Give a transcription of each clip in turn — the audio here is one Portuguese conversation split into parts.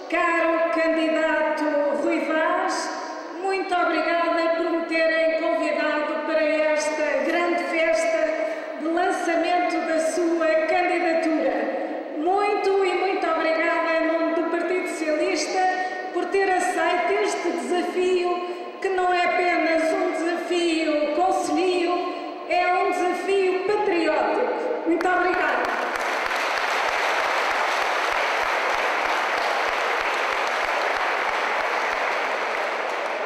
Caro candidato Rui Vaz, muito obrigada por me terem convidado para esta grande festa de lançamento da sua candidatura. Muito e muito obrigada em nome do Partido Socialista por ter aceito este desafio, que não é apenas um desafio conselhio, é um desafio patriótico. Muito obrigada.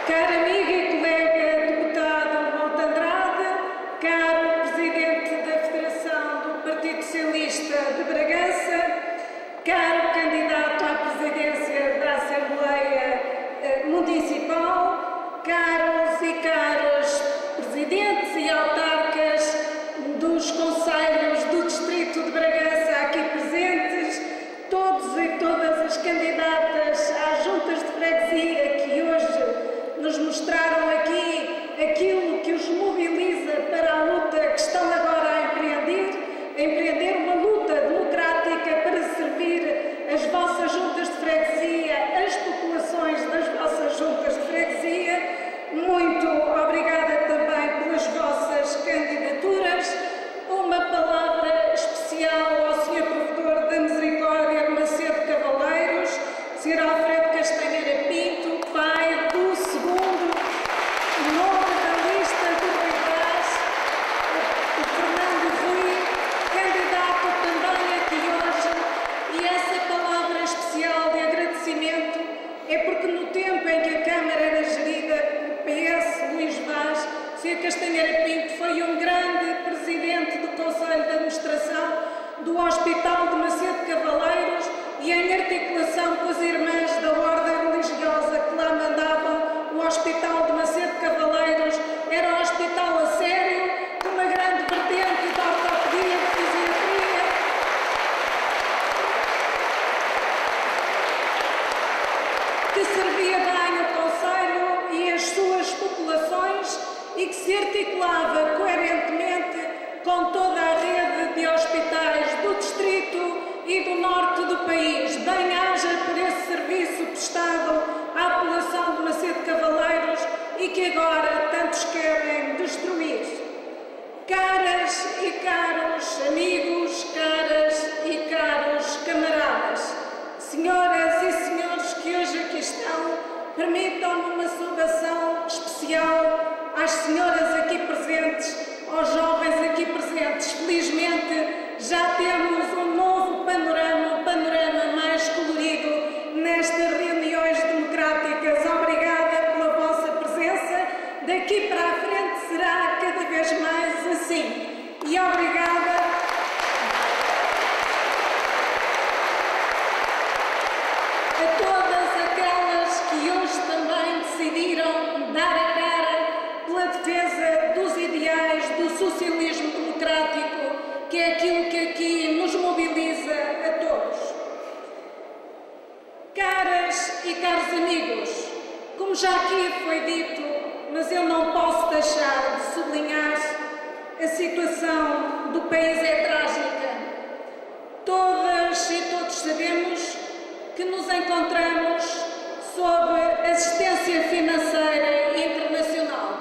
Caro amigo e colega deputado Malta Andrade, caro presidente da Federação do Partido Socialista de Bragança, caro candidato à presidência da Assembleia Municipal, caros e caras presidentes e autarcas dos concelhos do Distrito de Bragança aqui presentes, todos e todas as candidatas às juntas de freguesia que hoje nos mostraram aqui aquilo que os mobiliza para a luta que estão agora a empreender uma luta democrática para servir as vossas juntas de freguesia, as populações das vossas juntas de freguesia. Muito obrigada também pelas vossas candidaturas. Uma palavra especial ao Sr. Provedor da Misericórdia Macedo Cavaleiros, Sr. Alfredo Castanheira Pinto, pai do segundo nome da lista do Rui Vaz, o Fernando Rui, candidato também aqui hoje. E essa palavra especial de agradecimento é porque no tempo em que a Câmara era gerida pelo PS Luís Vaz, Sr. Castanheira Pinto foi um grande presidente do Conselho de Administração do Hospital de Macedo Cavaleiros e em articulação com as irmãs da Ordem Religiosa que lá mandavam, o Hospital de Macedo Cavaleiros era um hospital a sério, com uma grande vertente de ortopedia e fisiatria, que servia bem o Conselho e as suas populações e que se articulava coerentemente com toda a rede de hospitais do Distrito e do Norte do país. Bem-haja por esse serviço prestado à população de Macedo Cavaleiros e que agora tantos querem destruir. Caras e caros amigos, caras e caros camaradas, senhoras e senhores que hoje aqui estão, permitam-me uma saudação especial às senhoras aqui presentes, aos jovens aqui presentes. Felizmente já temos um novo panorama, um panorama mais colorido nestas reuniões democráticas. Obrigada pela vossa presença. Daqui para a frente será cada vez mais assim. E obrigada a todas aquelas que hoje também decidiram dar a cara pela defesa dos ideais do socialismo democrático, que é aquilo que aqui nos mobiliza a todos. Caras e caros amigos, como já aqui foi dito, mas eu não posso deixar de sublinhar, a situação do país é trágica. Todas e todos sabemos que nos encontramos sob assistência financeira internacional.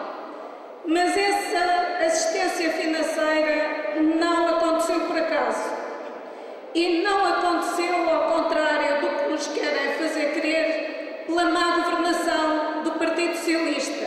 Mas essa assistência financeira não aconteceu por acaso. E não aconteceu ao contrário do que nos querem fazer crer pela má governação do Partido Socialista.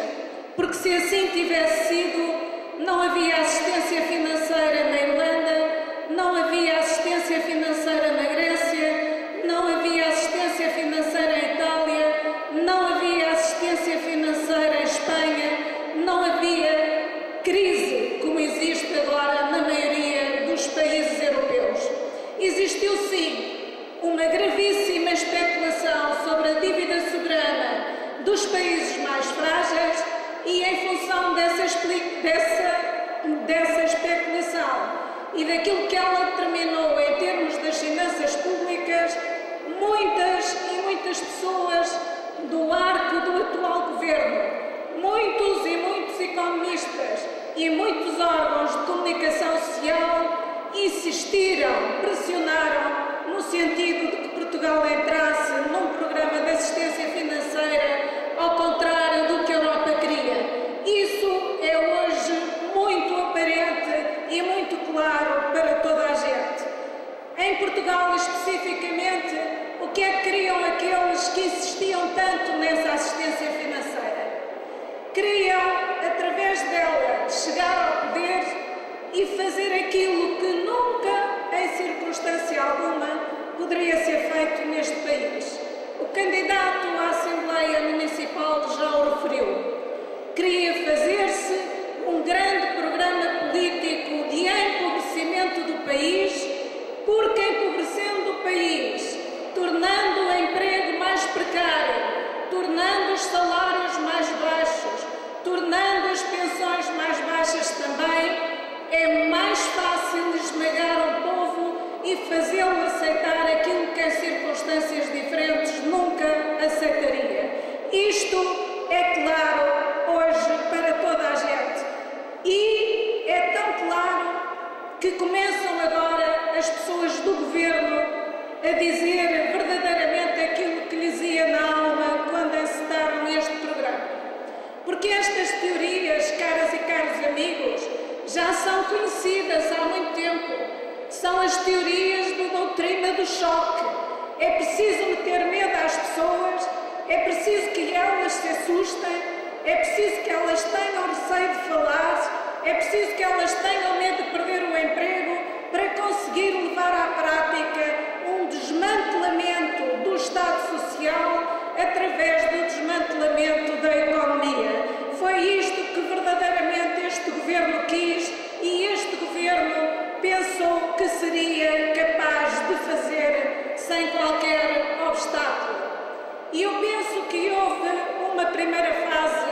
Porque se assim tivesse sido, não havia assistência financeira na Irlanda, não havia assistência financeira na Grécia, não havia assistência financeira em Itália, não havia assistência financeira em Espanha, não havia crise como existe agora na maioria dos países europeus. Existiu sim uma gravíssima especulação sobre a dívida soberana dos países mais frágeis e em função dessa especulação e daquilo que ela determinou em termos das finanças públicas, muitas e muitas pessoas do arco do atual governo, muitos e muitos economistas e muitos órgãos de comunicação social insistiram, pressionaram no sentido de que Portugal Portugal entrasse num programa de assistência financeira, ao contrário do que a Europa queria. Isso é hoje muito aparente e muito claro para toda a gente. Em Portugal, especificamente, o que é que queriam aqueles que insistiam tanto nessa assistência financeira? Queriam, através dela, chegar ao poder e fazer aquilo que nunca, em circunstância alguma, poderia ser feito neste país. O candidato à Assembleia Municipal já o referiu. Queria fazer-se um grande programa político de empobrecimento do país, porque empobrecendo o país, tornando o emprego mais precário, tornando os salários mais baixos, tornando as pensões mais baixas também, é mais fácil esmagar o povo e fazê-lo aceitar aquilo que em circunstâncias diferentes nunca aceitaria. Isto é claro hoje para toda a gente. E é tão claro que começam agora as pessoas do governo a dizer verdadeiramente aquilo que lhes ia na alma quando encetaram este programa. Porque estas teorias, caras e caros amigos, já são conhecidas há muito tempo. São as teorias da doutrina do choque. É preciso meter medo às pessoas, é preciso que elas se assustem, é preciso que elas tenham receio de falar, é preciso que elas tenham medo de perder o emprego para conseguir levar à prática um desmantelamento do Estado Social através do desmantelamento da economia. Foi isto que verdadeiramente este governo quis e este governo pensou que seria capaz de fazer sem qualquer obstáculo. E eu penso que houve uma primeira fase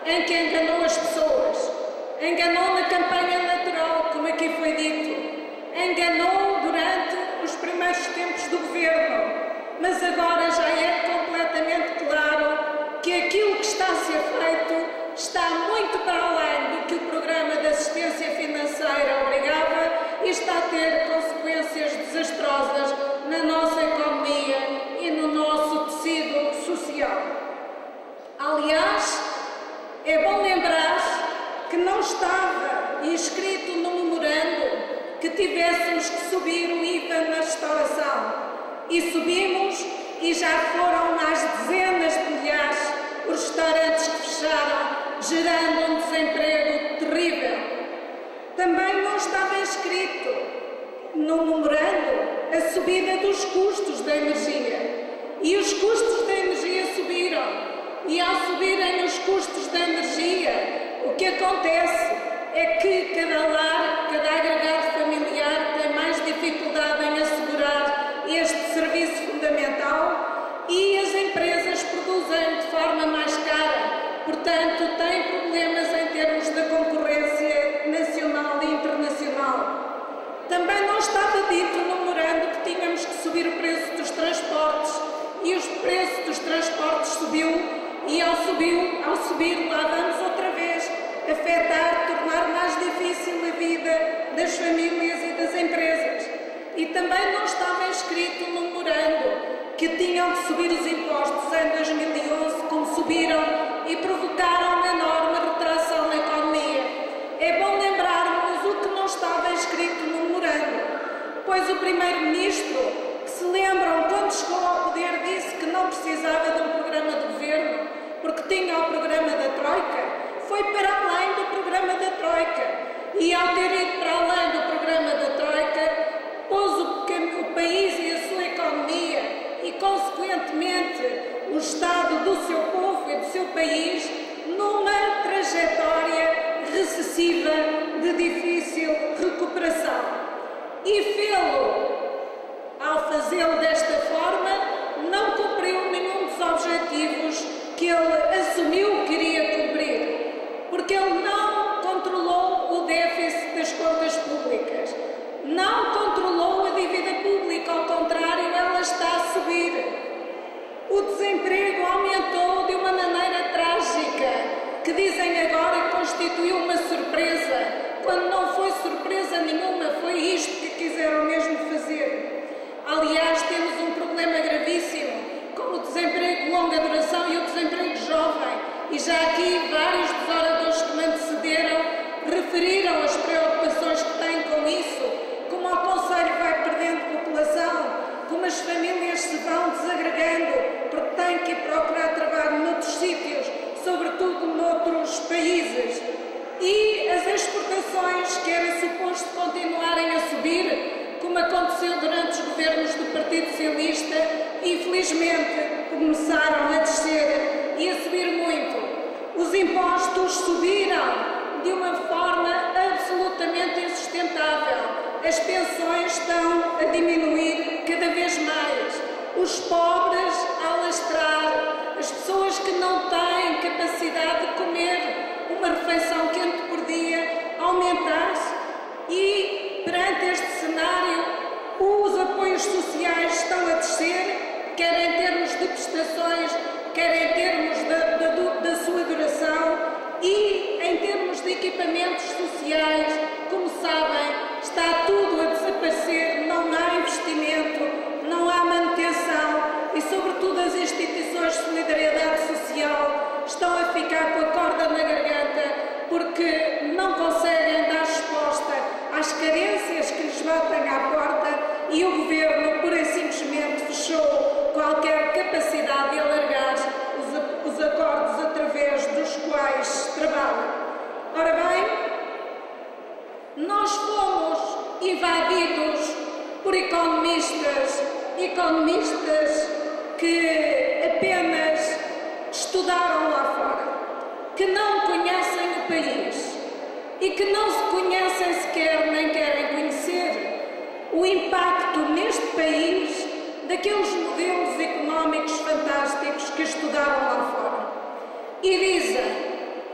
em que enganou as pessoas. Enganou na campanha eleitoral, como aqui foi dito. Enganou durante os primeiros tempos do governo. Mas agora já é completamente claro que aquilo que está a ser feito está muito para além do que o programa de assistência financeira obrigava e está a ter consequências desastrosas na nossa economia e no nosso tecido social. Aliás, é bom lembrar que não estava inscrito no memorando que tivéssemos que subir o IVA na restauração. E subimos e já foram mais dezenas de milhares os restaurantes que fecharam, gerando um desemprego terrível. Também não estava inscrito no memorando a subida dos custos da energia. E os custos da energia subiram. E ao subirem os custos da energia, o que acontece é que cada lar, cada agregado familiar tem mais dificuldade em assegurar este serviço fundamental e as empresas produzem de forma mais cara, portanto têm problemas em termos de concorrência nacional e internacional. Também não estava dito no memorando que tínhamos que subir o preço dos transportes e o preço dos transportes subiu e ao subir lá vamos outra vez afetar, tornar mais difícil a vida das famílias e das empresas. E também não estava inscrito no memorando que tinham que subir os impostos em 2011, como subiram e provocaram uma enorme retração na economia. É bom lembrarmos o que não estava inscrito no memorando, pois o primeiro-ministro, que se lembram quando chegou ao poder, disse que não precisava de um programa de governo, porque tinha o programa da Troika. Foi para além do programa da Troika. E ao ter ido para além do programa da Troika, pôs o país e a sua economia e, consequentemente, o estado do seu povo e do seu país numa trajetória recessiva de difícil recuperação. E ao fazê-lo desta forma, não cumpriu nenhum dos objetivos que ele assumiu que iria cumprir, porque ele não controlou o déficit das contas públicas, não controlou a dívida pública, ao contrário, ela está a subir. O desemprego aumentou de uma maneira trágica, que dizem agora constituiu uma surpresa, quando não foi surpresa nenhuma, foi isto que quiseram mesmo fazer. Aliás, temos um problema gravíssimo longa duração e o desemprego jovem. E já aqui vários dos oradores que me antecederam referiram as preocupações que têm com isso, como o Conselho vai perdendo população, como as famílias se vão desagregando porque têm que ir procurar trabalho noutros sítios, sobretudo noutros países. E as exportações, que era suposto continuarem a subir, como aconteceu durante os governos do Partido Socialista, infelizmente começaram a descer e a subir muito. Os impostos subiram de uma forma absolutamente insustentável. As pensões estão a diminuir cada vez mais. Os pobres a alastrar. As pessoas que não têm capacidade de comer uma refeição quente por dia aumentar-se. E, perante este cenário, os apoios sociais estão a descer, quer em termos de prestações, quer em termos da sua duração e em termos de equipamentos sociais. Como sabem, está tudo a desaparecer, não há investimento, não há manutenção e, sobretudo, as instituições de solidariedade social estão a ficar com a corda na garganta porque não conseguem dar resposta às carências que lhes batem à porta e o Governo, pura e simplesmente, fechou qualquer capacidade de alargar os acordos através dos quais trabalha. Ora bem, nós fomos invadidos por economistas que apenas estudaram lá fora, que não conhecem o país e que não se conhecem sequer nem querem conhecer o impacto neste país daqueles modelos económicos fantásticos que estudaram lá fora. E dizem,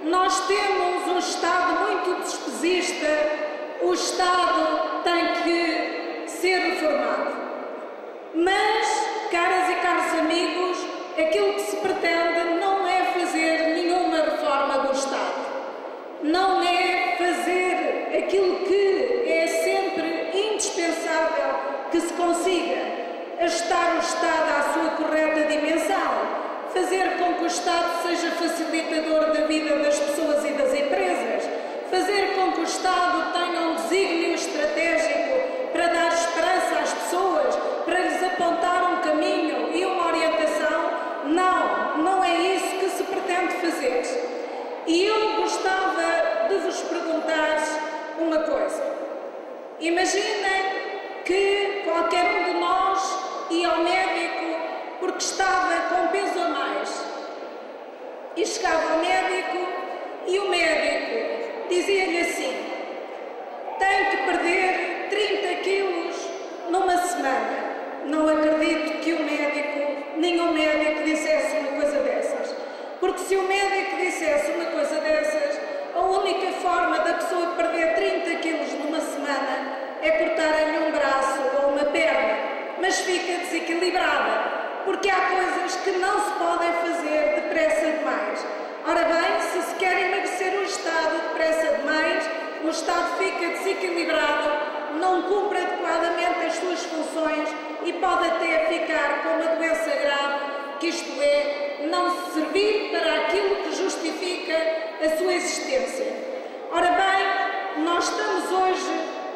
nós temos um Estado muito despesista, o Estado tem que ser reformado. Mas, caras e caros amigos, aquilo que se pretende não é fazer nenhuma reforma do Estado. Não é fazer aquilo que é sempre indispensável que se consiga. Ajustar o Estado à sua correta dimensão, fazer com que o Estado seja facilitador da vida das pessoas e das empresas, fazer com que o Estado tenha um desígnio estratégico para dar esperança às pessoas, para lhes apontar um caminho e uma orientação. Não é isso que se pretende fazer. E eu gostava de vos perguntar uma coisa. Imaginem que qualquer um de nós ia ao médico porque estava com peso a mais. E chegava ao médico e o médico dizia-lhe assim: tem que perder 30 quilos numa semana. Não acredito que nenhum médico dissesse uma coisa dessas. Porque se o médico dissesse uma coisa dessas, a única forma da pessoa perder 30 quilos numa semana é cortarem-lhe um braço ou uma perna, mas fica desequilibrada, porque há coisas que não se podem fazer depressa demais. Ora bem, se quer emagrecer o Estado depressa demais, o Estado fica desequilibrado, não cumpre adequadamente as suas funções e pode até ficar com uma doença grave, que isto é, não servir para aquilo que justifica a sua existência. Ora bem, nós estamos hoje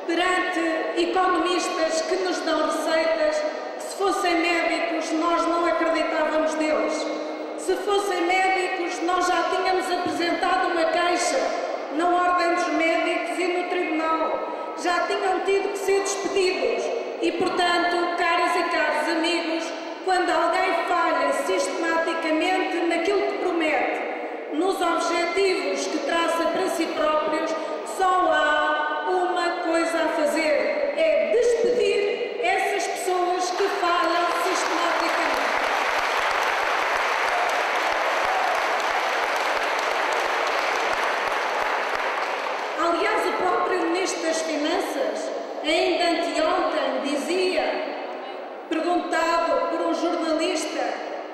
perante economistas que nos dão receitas que, se fossem médicos, nós não acreditávamos deles. Se fossem médicos, nós já tínhamos apresentado uma queixa na Ordem dos Médicos e no Tribunal. Já tinham tido que ser despedidos. E, portanto, caras e caros amigos, quando alguém falha sistematicamente naquilo que promete, nos objetivos que traça para si próprios, só há uma coisa a fazer: é despedir essas pessoas que falham sistematicamente. Aliás, o próprio Ministro das Finanças, ainda anteontem, dizia, perguntado por um jornalista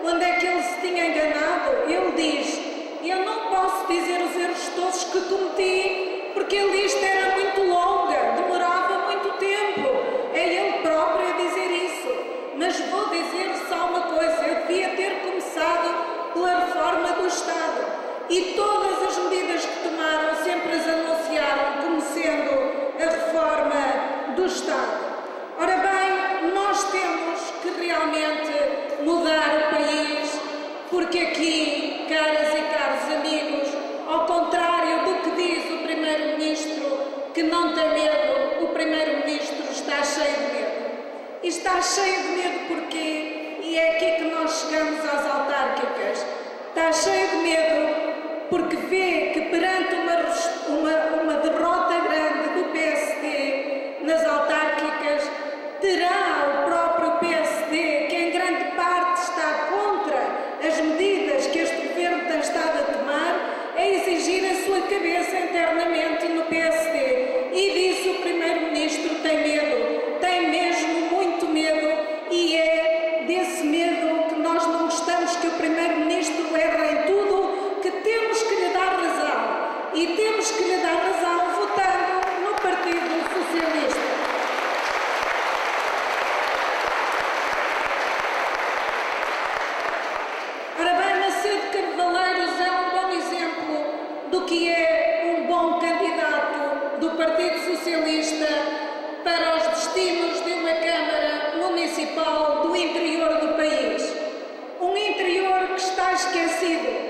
onde é que ele se tinha enganado, ele diz: eu não posso dizer os erros todos que cometi, porque a lista era muito longa, demorava muito tempo. É ele próprio a dizer isso. Mas vou dizer só uma coisa: eu devia ter começado Estado. Ora bem, nós temos que realmente mudar o país, porque aqui, caras e caros amigos, ao contrário do que diz o Primeiro-Ministro, que não tem medo, o Primeiro-Ministro está cheio de medo. E está cheio de medo porquê? E é aqui que nós chegamos às autárquicas. Está cheio de medo porque vê que perante uma derrota grande do PSD nas autárquicas, terá o próprio PSD, que em grande parte está contra as medidas que este governo tem estado a tomar, a exigir a sua cabeça internamente no PSD. E disso o Primeiro-Ministro tem medo, tem mesmo muito medo, e é desse medo que nós não gostamos que o Primeiro-Ministro erre em tudo, que temos que lhe dar razão. E temos que lhe dar razão votando no Partido Socialista. Ora bem, Macedo Carvalheiros é um bom exemplo do que é um bom candidato do Partido Socialista para os destinos de uma Câmara Municipal do interior do país. Um interior que está esquecido,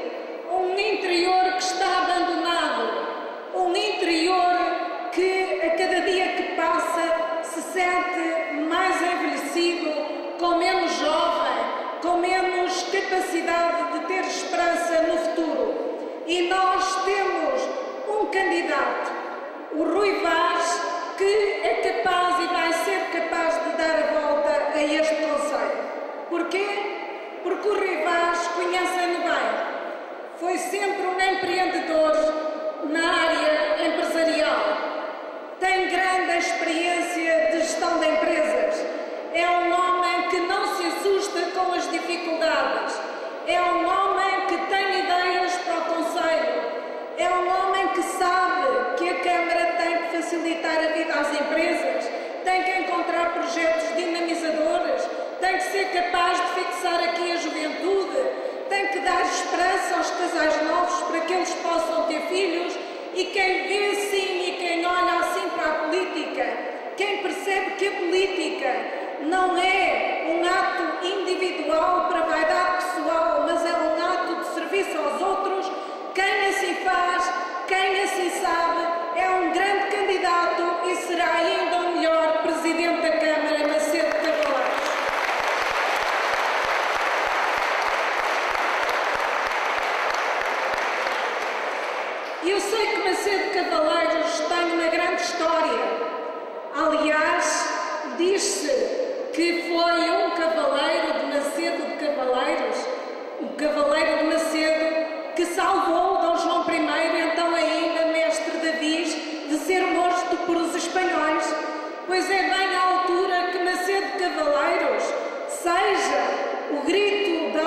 um interior que está abandonado, um interior que a cada dia que passa se sente mais envelhecido, com menos jovem, com menos capacidade de ter esperança no futuro. E nós temos um candidato, o Rui Vaz, que é capaz e vai ser capaz de dar a volta a este concelho. Porquê? Porque o Rui Vaz conhece-no bem. Foi sempre um empreendedor na área empresarial. Tem grande experiência de gestão de empresas. É um homem que não se assusta com as dificuldades. É um homem que tem ideias para o concelho. É um homem que sabe que a Câmara tem que facilitar a vida às empresas, tem que encontrar projetos dinamizadores, tem que ser capaz de fixar aqui a juventude, tem que dar esperança aos casais novos para que eles possam ter filhos. E quem vê assim e quem olha assim para a política, quem percebe que a política não é um ato individual para vaidade pessoal, mas é um ato de serviço aos outros, quem assim faz, quem assim sabe, é um grande candidato e será ainda o melhor Presidente da Câmara, Macedo Carvalheiros. Eu sei que Macedo Carvalheiros tem uma grande história. Aliás, diz-se que foi um cavaleiro de Macedo de Carvalheiros, o cavaleiro de Macedo, que salvou Dom João I, então ainda mestre Davi, de ser morto por os espanhóis. Pois é bem à altura que Macedo de Carvalheiros seja o grito de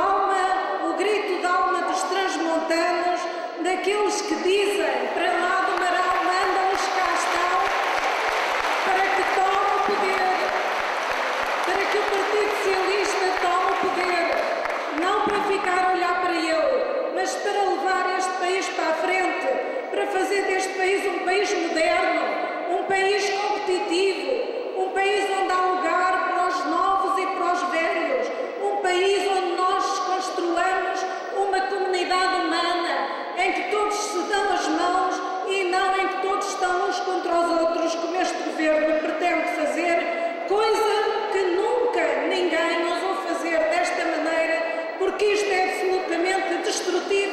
alma dos transmontanos, daqueles que dizem para lá do Marão, mandam os cá estão, para que tome o poder, para que o Partido Socialista tome o poder, não para ficar a olhar para ele, mas para levar este país para a frente, para fazer deste país um país moderno, um país competitivo, um país onde há lugar para os novos e para os velhos, um país onde nós construamos uma comunidade humana, em que todos se dão as mãos e não em que todos estão uns contra os outros, como este governo pretende fazer, coisa que nunca ninguém ousou fazer desta maneira, porque isto é absolutamente destrutivo